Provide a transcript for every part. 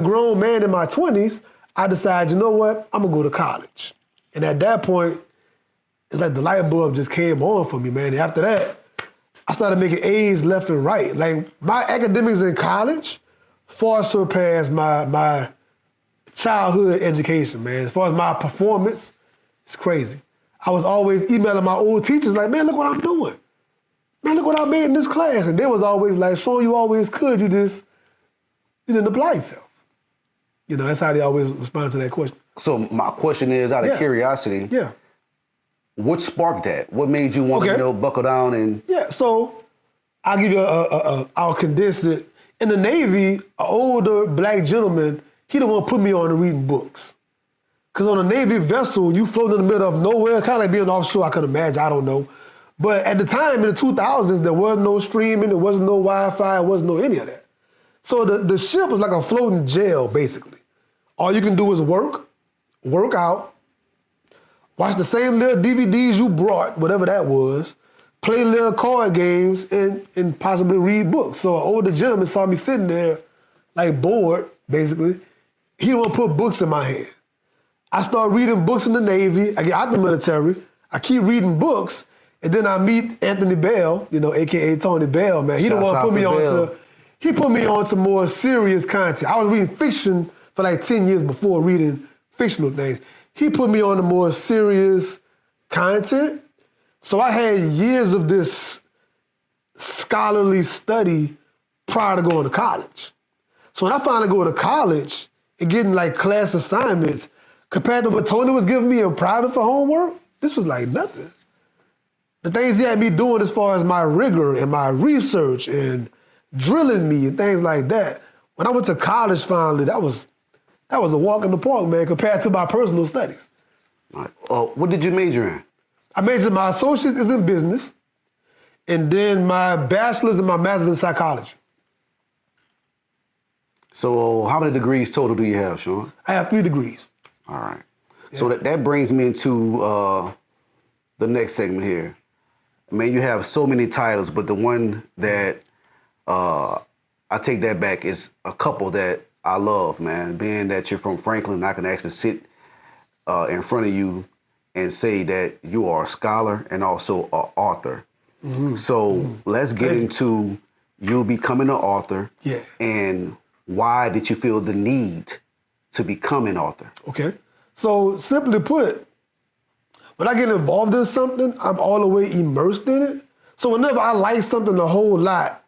Grown man in my 20s, I decided, you know what, I'm gonna go to college. And at that point, it's like the light bulb just came on for me, man. And after that, I started making A's left and right. Like my academics in college far surpassed my childhood education, man. As far as my performance, it's crazy. I was always emailing my old teachers like, man, look what I'm doing. Man, look what I made in this class. And they was always like, Sean, you always could, you didn't apply yourself. You know, that's how they always respond to that question. So my question is, out of curiosity, what sparked that? What made you want to buckle down and? Yeah, so I'll give you I'll condense it. In the Navy, an older black gentleman, he the one put me on to reading books. Because on a Navy vessel, you float in the middle of nowhere, kind of like being offshore, I can imagine, I don't know. But at the time, in the 2000s, there was no streaming, there wasn't no Wi-Fi, there wasn't no any of that. So the ship was like a floating jail, basically. All you can do is work out, watch the same little DVDs you brought, whatever that was, play little card games, and possibly read books. So an older gentleman saw me sitting there, like bored, basically. He didn't want to put books in my hand. I started reading books in the Navy. I get out the military. I keep reading books, and then I meet Anthony Bell, you know, AKA Tony Bell, man. He the one put me on to more serious content. I was reading fiction for like 10 years before reading fictional things. He put me on to more serious content. So I had years of this scholarly study prior to going to college. So when I finally go to college and getting like class assignments, compared to what Tony was giving me in private for homework, this was like nothing. The things he had me doing as far as my rigor and my research and drilling me and things like that, when I went to college finally, that was a walk in the park, man, compared to my personal studies. All right. What did you major in? I majored in my associates is in business, and then my bachelor's and my master's in psychology. So how many degrees total do you have, Sean? I have 3 degrees. All right. Yeah. So that brings me into the next segment here. I mean, you have so many titles, but the one that I take that back is a couple that I love, man. Being that you're from Franklin, I can actually sit in front of you and say that you are a scholar and also an author. Mm-hmm. So let's get into you becoming an author. Yeah. And why did you feel the need to become an author? Okay. So simply put, when I get involved in something, I'm all the way immersed in it. So whenever I like something a whole lot,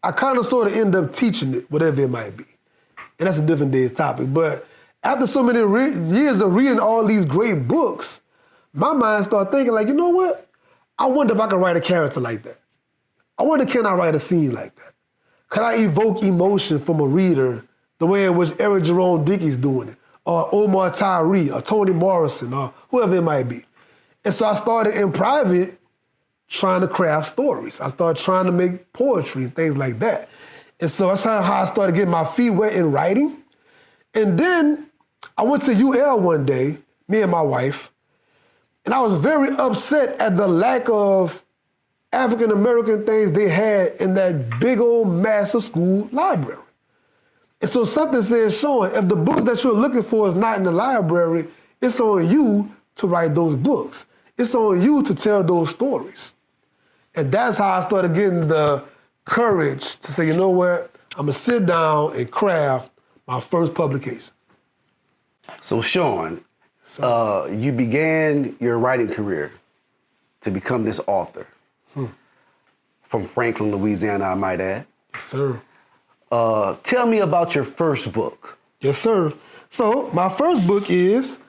I kind of sort of end up teaching it, whatever it might be. And that's a different day's topic. But after so many years of reading all these great books, my mind started thinking like, you know what? I wonder if I could write a character like that. I wonder, can I write a scene like that? Could I evoke emotion from a reader the way in which Eric Jerome Dickey's doing it, or Omar Tyree, or Toni Morrison, or whoever it might be? And so I started in private trying to craft stories. I started trying to make poetry and things like that. And so that's how I started getting my feet wet in writing. And then I went to UL one day, me and my wife, and I was very upset at the lack of African-American things they had in that big old massive school library. And so something said, Sean, if the books that you're looking for is not in the library, it's on you to write those books. It's on you to tell those stories. And that's how I started getting the courage to say, you know what, I'm gonna sit down and craft my first publication. So Sean, you began your writing career to become this author from Franklin, Louisiana, I might add. Yes, sir. Tell me about your first book. Yes, sir. So my first book is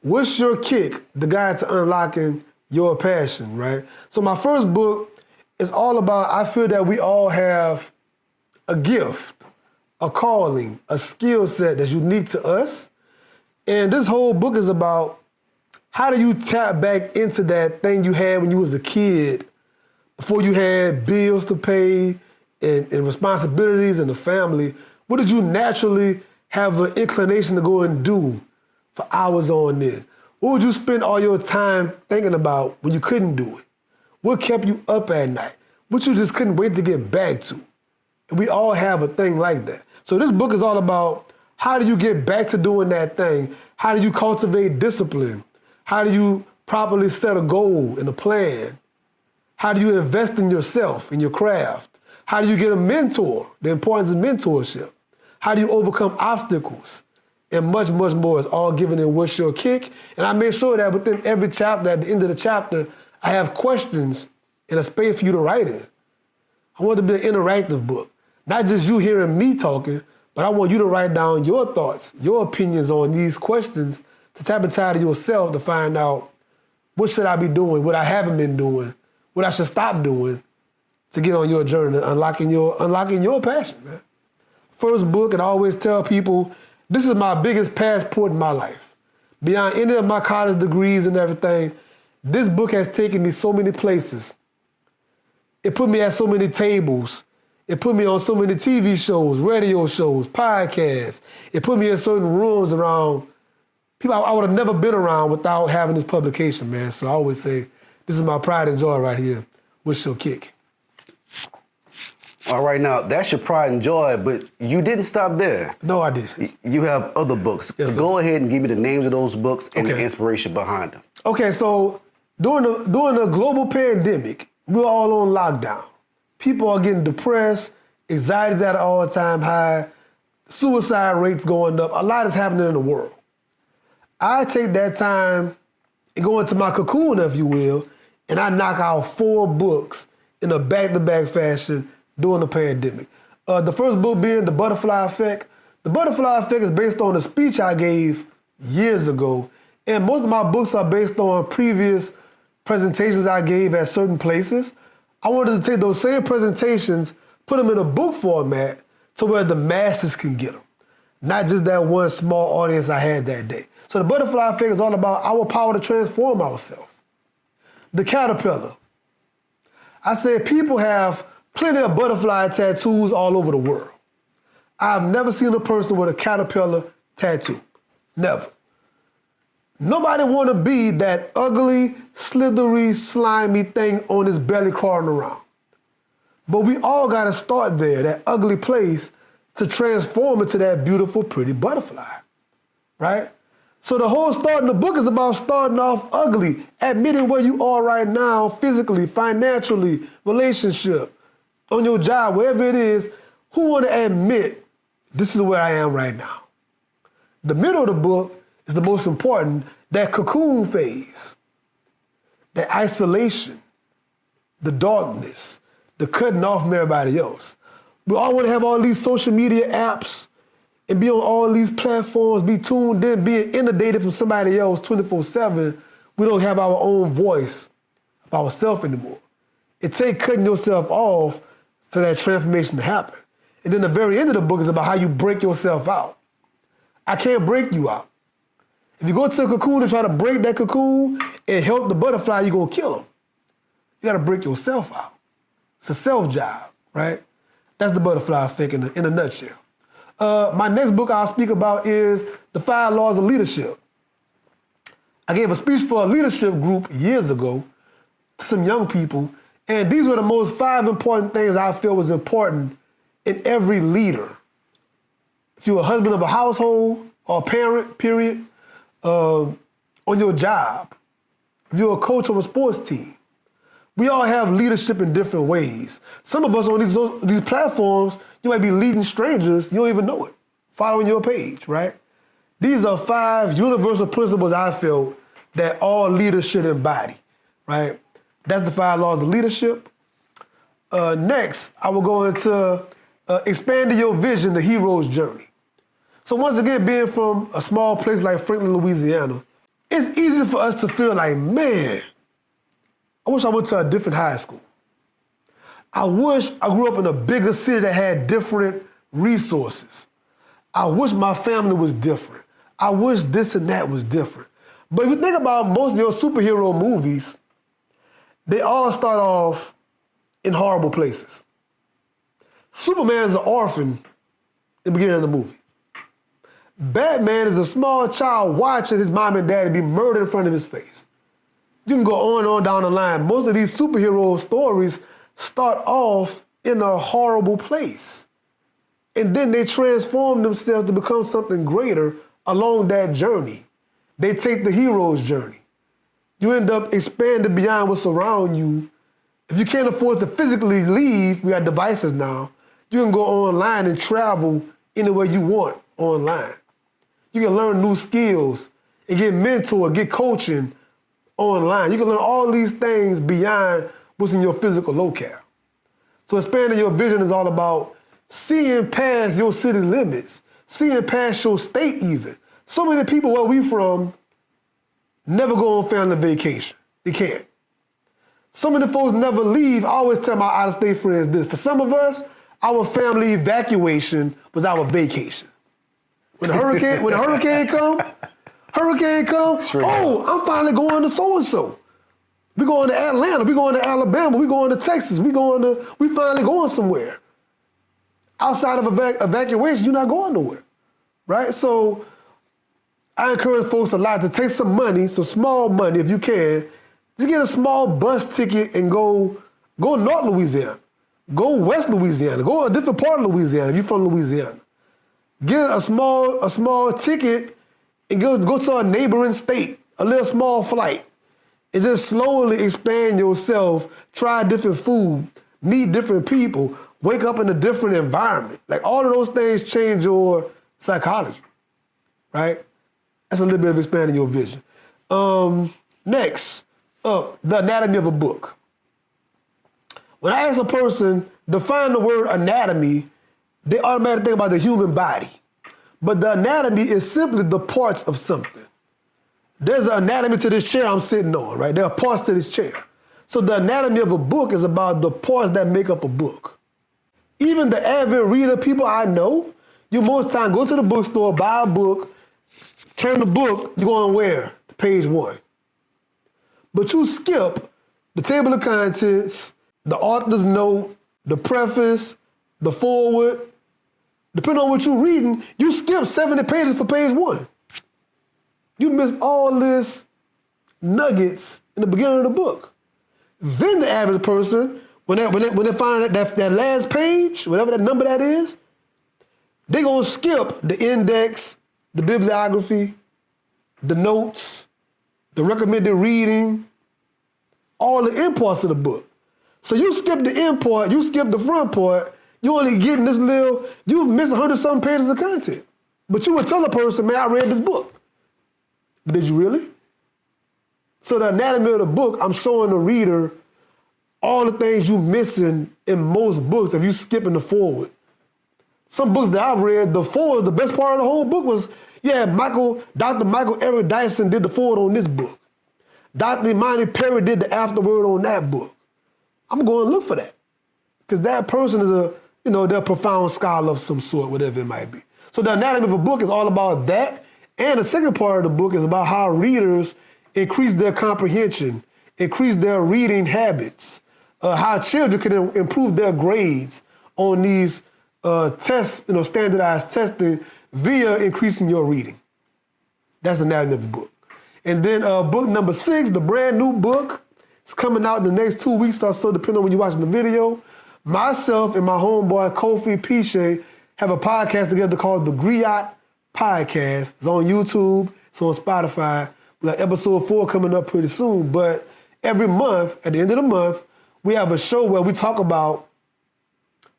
What's Your Kick? The Guide to Unlocking Your Passion, right? So my first book is all about, I feel that we all have a gift, a calling, a skill set that's unique to us. And this whole book is about how do you tap back into that thing you had when you was a kid, before you had bills to pay and responsibilities and a family. What did you naturally have an inclination to go and do for hours on end? What would you spend all your time thinking about when you couldn't do it? What kept you up at night? What you just couldn't wait to get back to? And we all have a thing like that. So this book is all about How do you get back to doing that thing? How do you cultivate discipline? How do you properly set a goal and a plan? How do you invest in yourself, in your craft? How do you get a mentor? The importance of mentorship. How do you overcome obstacles? And much, much more is all given in What's Your Kick? And I made sure that within every chapter, at the end of the chapter, I have questions and a space for you to write in. I want it to be an interactive book. Not just you hearing me talking, but I want you to write down your thoughts, your opinions on these questions to tap inside of yourself to find out what should I be doing, what I haven't been doing, what I should stop doing to get on your journey, unlocking your passion, man. First book, and I always tell people, this is my biggest passport in my life. Beyond any of my college degrees and everything, this book has taken me so many places. It put me at so many tables. It put me on so many TV shows, radio shows, podcasts. It put me in certain rooms around people I would have never been around without having this publication, man. So I always say, this is my pride and joy right here. What's Your Kick? All right, now, that's your pride and joy, but you didn't stop there. No, I didn't. You have other books. Yes, Go ahead and give me the names of those books and the Okay. inspiration behind them. Okay, so during the global pandemic, we're all on lockdown. People are getting depressed, anxiety's at an all-time high, suicide rates going up. A lot is happening in the world. I take that time and go into my cocoon, if you will, and I knock out 4 books in a back-to-back fashion during the pandemic. The first book being The Butterfly Effect. The Butterfly Effect is based on a speech I gave years ago, and most of my books are based on previous presentations I gave at certain places. I wanted to take those same presentations, put them in a book format to where the masses can get them, not just that one small audience I had that day. So The Butterfly Effect is all about our power to transform ourselves. The Caterpillar. I said people have plenty of butterfly tattoos all over the world. I've never seen a person with a caterpillar tattoo. Never. Nobody want to be that ugly, slithery, slimy thing on his belly crawling around. But we all got to start there, that ugly place, to transform into that beautiful, pretty butterfly, right? So the whole start in the book is about starting off ugly, admitting where you are right now, physically, financially, relationship, on your job, wherever it is. Who want to admit, this is where I am right now? The middle of the book is the most important, that cocoon phase, that isolation, the darkness, the cutting off from everybody else. We all want to have all these social media apps and be on all these platforms, be tuned in, being inundated from somebody else 24/7. We don't have our own voice of ourselves anymore. It takes cutting yourself off for that transformation to happen. And then the very end of the book is about how you break yourself out. I can't break you out. If you go to a cocoon and try to break that cocoon and help the butterfly, you're gonna kill him. You gotta break yourself out. It's a self job, right? That's The Butterfly Effect in a nutshell. My next book I'll speak about is The 5 Laws of Leadership. I gave a speech for a leadership group years ago to some young people, and these were the most 5 important things I feel was important in every leader. If you're a husband of a household or a parent, period, on your job, if you're a coach of a sports team, we all have leadership in different ways. Some of us on these platforms, you might be leading strangers, you don't even know it, following your page, right? These are 5 universal principles I feel that all leaders should embody, right? That's the 5 laws of leadership. Next, I will go into expanding your vision, the hero's journey. So once again, being from a small place like Franklin, Louisiana, it's easy for us to feel like, man, I wish I went to a different high school. I wish I grew up in a bigger city that had different resources. I wish my family was different. I wish this and that was different. But if you think about most of your superhero movies, they all start off in horrible places. Superman is an orphan in the beginning of the movie. Batman is a small child watching his mom and daddy be murdered in front of his face. You can go on and on down the line. Most of these superhero stories start off in a horrible place. And then they transform themselves to become something greater along that journey. They take the hero's journey. You end up expanding beyond what's around you. If you can't afford to physically leave, we got devices now, you can go online and travel anywhere you want online. You can learn new skills and get mentored, get coaching online. You can learn all these things beyond what's in your physical locale. So expanding your vision is all about seeing past your city limits, seeing past your state even. So many people where we from never go on family vacation. They can't. So many folks never leave. I always tell my out-of-state friends this. For some of us, our family evacuation was our vacation. When the hurricane come, oh, I'm finally going to so-and-so. We going to Atlanta, we going to Alabama, we going to Texas, we finally going somewhere. Outside of evacuation, you're not going nowhere, right? So I encourage folks a lot to take some money, some small money if you can, just get a small bus ticket and go North Louisiana, go West Louisiana, go a different part of Louisiana if you're from Louisiana. Get a small ticket and go to a neighboring state, a little small flight, and just slowly expand yourself, try different food, meet different people, wake up in a different environment. Like all of those things change your psychology, right? That's a little bit of expanding your vision. Next up, the anatomy of a book. When I ask a person, define the word anatomy, they automatically think about the human body. But the anatomy is simply the parts of something. There's an anatomy to this chair I'm sitting on, right? There are parts to this chair. So the anatomy of a book is about the parts that make up a book. Even the avid reader, people I know, you most time go to the bookstore, buy a book, turn the book, you're going where? Page 1. But you skip the table of contents, the author's note, the preface, the foreword. Depending on what you're reading, you skip 70 pages for page 1. You missed all this nuggets in the beginning of the book. Then the average person, when they find that last page, whatever that number that is, they're gonna skip the index, the bibliography, the notes, the recommended reading, all the imports of the book. So you skip the import, you skip the front part, you only getting this little, you've missed 100-something pages of content. But you would tell a person, man, I read this book. But did you really? So the anatomy of the book, I'm showing the reader all the things you're missing in most books if you skipping the forward. Some books that I've read, the forward, the best part of the whole book was, yeah, Dr. Michael Eric Dyson did the forward on this book. Dr. Imani Perry did the afterword on that book. I'm going to look for that. Because that person is they're a profound scholar of some sort, whatever it might be. So the anatomy of a book is all about that. And the second part of the book is about how readers increase their comprehension, increase their reading habits, how children can improve their grades on these tests, standardized testing via increasing your reading. That's the anatomy of the book. And then book number 6, the brand new book, it's coming out in the next 2 weeks or so, depending on when you're watching the video. Myself and my homeboy, Kofi Piche, have a podcast together called The Griot Podcast. It's on YouTube, it's on Spotify. We got episode 4 coming up pretty soon. But every month, at the end of the month, we have a show where we talk about,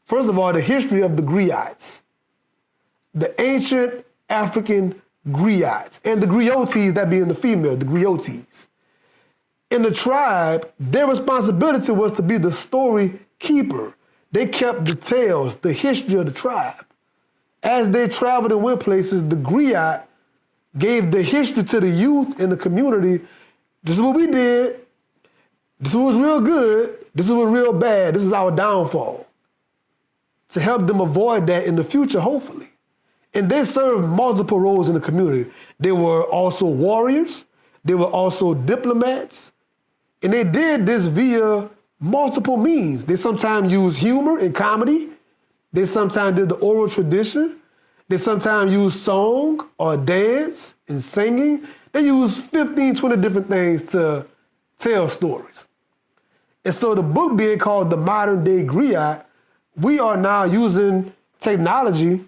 first of all, the history of the griots, the ancient African griots, and the griotes, that being the female, the griotes. In the tribe, their responsibility was to be the story keeper. They kept the tales, the history of the tribe. As they traveled and went places, the griot gave the history to the youth in the community. This is what we did. This is what was real good. This is what was real bad. This is our downfall. To help them avoid that in the future, hopefully. And they served multiple roles in the community. They were also warriors. They were also diplomats. And they did this via multiple means. They sometimes used humor and comedy. They sometimes did the oral tradition. They sometimes used song or dance and singing. They used 15, 20 different things to tell stories. And so the book being called The Modern Day Griot, we are now using technology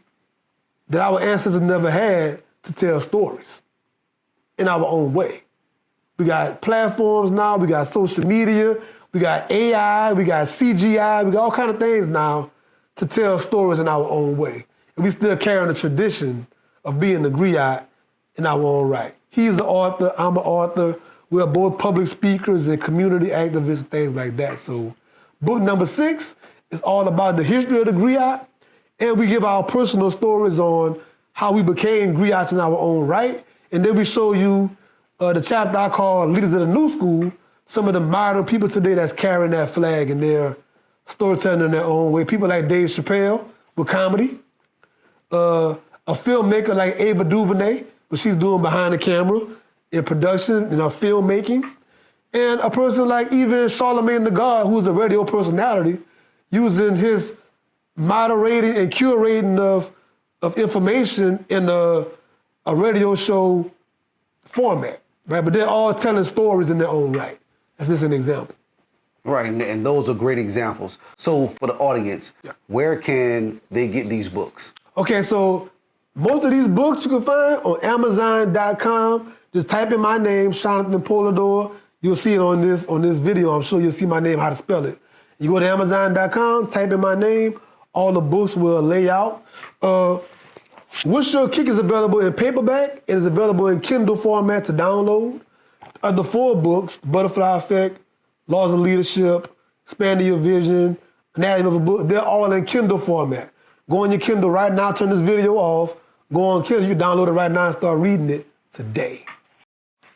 that our ancestors never had to tell stories in our own way. We got platforms now, we got social media, we got AI, we got CGI, we got all kind of things now to tell stories in our own way. And we still carrying the tradition of being a griot in our own right. He's an author, I'm an author. We're both public speakers and community activists and things like that. So book number 6 is all about the history of the griot, and we give our personal stories on how we became griots in our own right. And then we show you the chapter I call Leaders of the New School, some of the modern people today that's carrying that flag and they're storytelling in their own way. People like Dave Chappelle with comedy, a filmmaker like Ava DuVernay, what she's doing behind the camera in production, filmmaking, and a person like even Charlemagne the God, who's a radio personality, using his moderating and curating of information in a radio show format, right? But they're all telling stories in their own right. That's just an example. Right, and those are great examples. So for the audience, where can they get these books? Okay, so most of these books you can find on Amazon.com. Just type in my name, Seanathan Polidore. You'll see it on this video. I'm sure you'll see my name, how to spell it. You go to Amazon.com, type in my name. All the books will lay out. What's Your Kick is available in paperback. It is available in Kindle format to download. The 4 books, Butterfly Effect, Laws of Leadership, Expanding Your Vision, Anatomy of a Book, they're all in Kindle format. Go on your Kindle right now, turn this video off, go on Kindle, you download it right now and start reading it today.